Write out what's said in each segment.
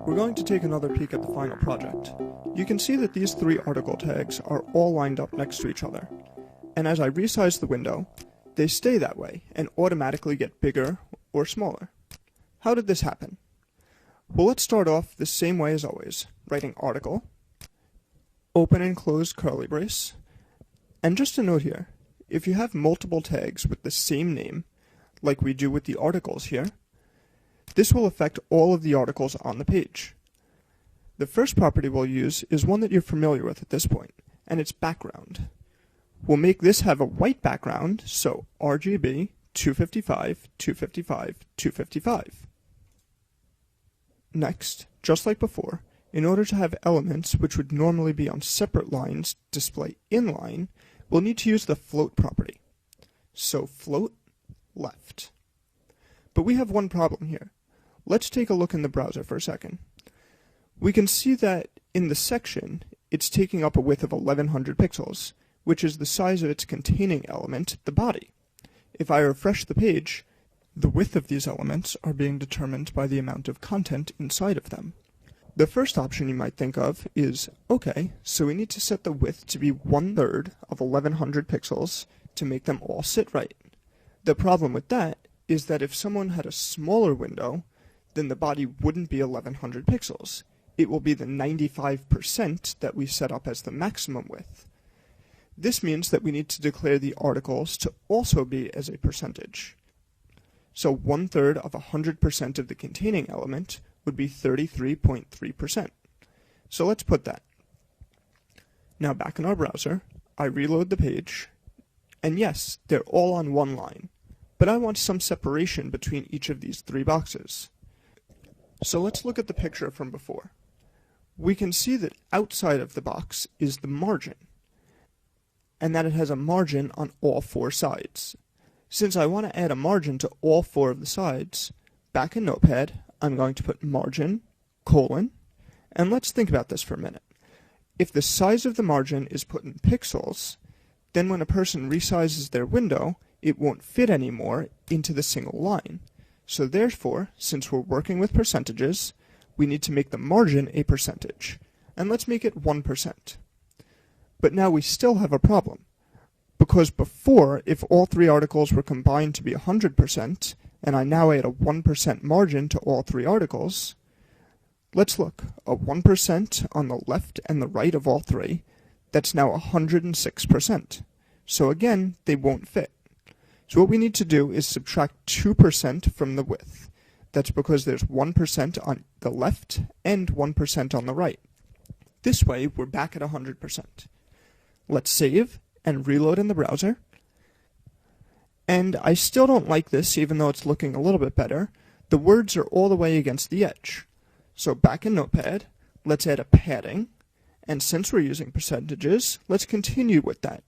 We're going to take another peek at the final project. You can see that these three article tags are all lined up next to each other. And as I resize the window, they stay that way and automatically get bigger or smaller. How did this happen? Well, let's start off the same way as always, writing article, open and close curly brace, and just a note here, if you have multiple tags with the same name, like we do with the articles here, this will affect all of the articles on the page. The first property we'll use is one that you're familiar with at this point, and it's background. We'll make this have a white background, so RGB 255, 255, 255. Next, just like before, in order to have elements which would normally be on separate lines display inline, we'll need to use the float property. So float left. But we have one problem here. Let's take a look in the browser for a second. We can see that in the section, it's taking up a width of 1100 pixels, which is the size of its containing element, the body. If I refresh the page, the width of these elements are being determined by the amount of content inside of them. The first option you might think of is, okay, so we need to set the width to be 1/3 of 1100 pixels to make them all sit right. The problem with that is that if someone had a smaller window, then the body wouldn't be 1100 pixels. It will be the 95% that we set up as the maximum width. This means that we need to declare the articles to also be as a percentage. So 1/3 of 100% of the containing element would be 33.3%. So let's put that. Now back in our browser, I reload the page, and yes, they're all on one line, but I want some separation between each of these three boxes. So let's look at the picture from before. We can see that outside of the box is the margin, and that it has a margin on all four sides. Since I want to add a margin to all four of the sides, back in Notepad, I'm going to put margin, colon, and let's think about this for a minute. If the size of the margin is put in pixels, then when a person resizes their window, it won't fit anymore into the single line. So therefore, since we're working with percentages, we need to make the margin a percentage, and let's make it 1%. But now we still have a problem, because before, if all three articles were combined to be 100%, and I now add a 1% margin to all three articles, let's look, a 1% on the left and the right of all three, that's now 106%. So again, they won't fit. So what we need to do is subtract 2% from the width. That's because there's 1% on the left and 1% on the right. This way, we're back at 100%. Let's save and reload in the browser. And I still don't like this, even though it's looking a little bit better. The words are all the way against the edge. So back in Notepad, let's add a padding. And since we're using percentages, let's continue with that.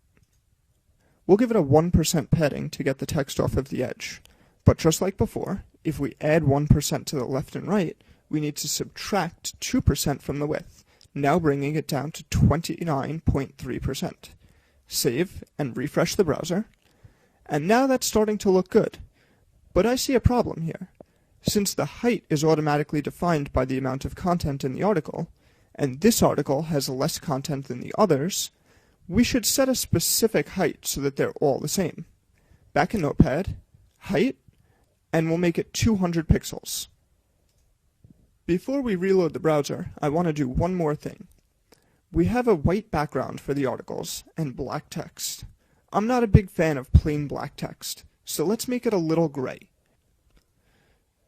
We'll give it a 1% padding to get the text off of the edge. But just like before, if we add 1% to the left and right, we need to subtract 2% from the width, now bringing it down to 29.3%. Save and refresh the browser. And now that's starting to look good. But I see a problem here. Since the height is automatically defined by the amount of content in the article, and this article has less content than the others, we should set a specific height so that they're all the same. Back in Notepad, height, and we'll make it 200 pixels. Before we reload the browser, I want to do one more thing. We have a white background for the articles and black text. I'm not a big fan of plain black text, so let's make it a little gray.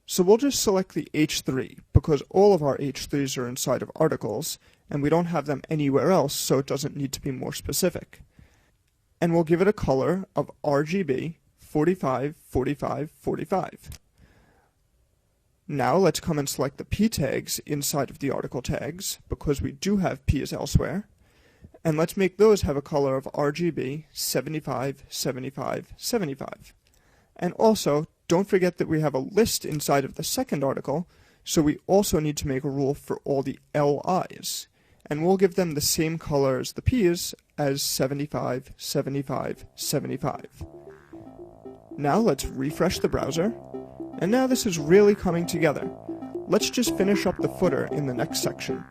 So we'll just select the H3, because all of our H3s are inside of articles, and we don't have them anywhere else, so it doesn't need to be more specific. And we'll give it a color of RGB 45, 45, 45. Now let's come and select the P tags inside of the article tags, because we do have P's elsewhere. And let's make those have a color of RGB 75, 75, 75. And also, don't forget that we have a list inside of the second article, so we also need to make a rule for all the LIs. And we'll give them the same color as the P's as 75, 75, 75. Now let's refresh the browser, And now this is really coming together. Let's just finish up the footer in the next section.